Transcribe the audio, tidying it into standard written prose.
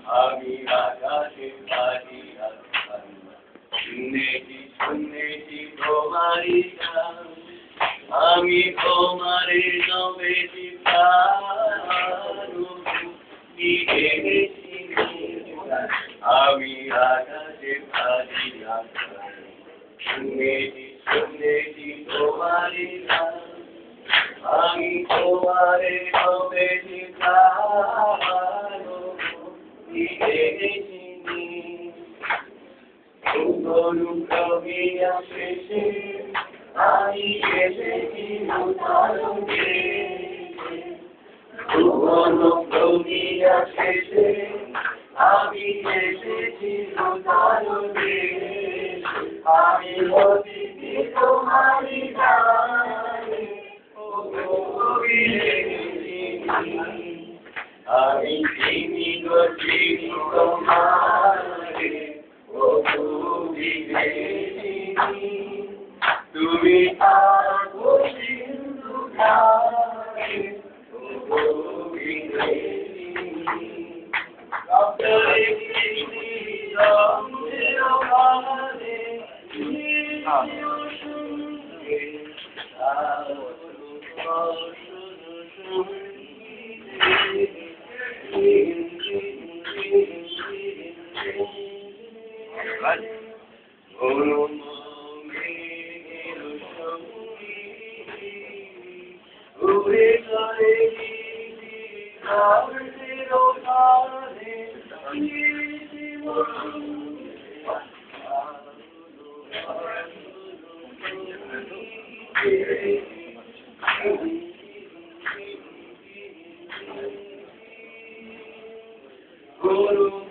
আমি আকাশে তাকিয়া শুনেছি তোমারই গান আমি তোমারে নবেছি প্রাণ কি জেনেছি আমি আকাশে তাকিয়া শুনেছি তোমারই গান আমি তোমারে নবেছি প্রাণ কি জেনেছি গরু কবি আসে আমি এসেছি উদাহরণে গরু কবি আসে আমি এসেছি উদাহরণে আমি বলিনি তোমারই গানে ও কবি আমি চিনি গো চিনি তোমারে ও কবি তুমি থাকো সিন্ধু ঘাটে ও কবি Guru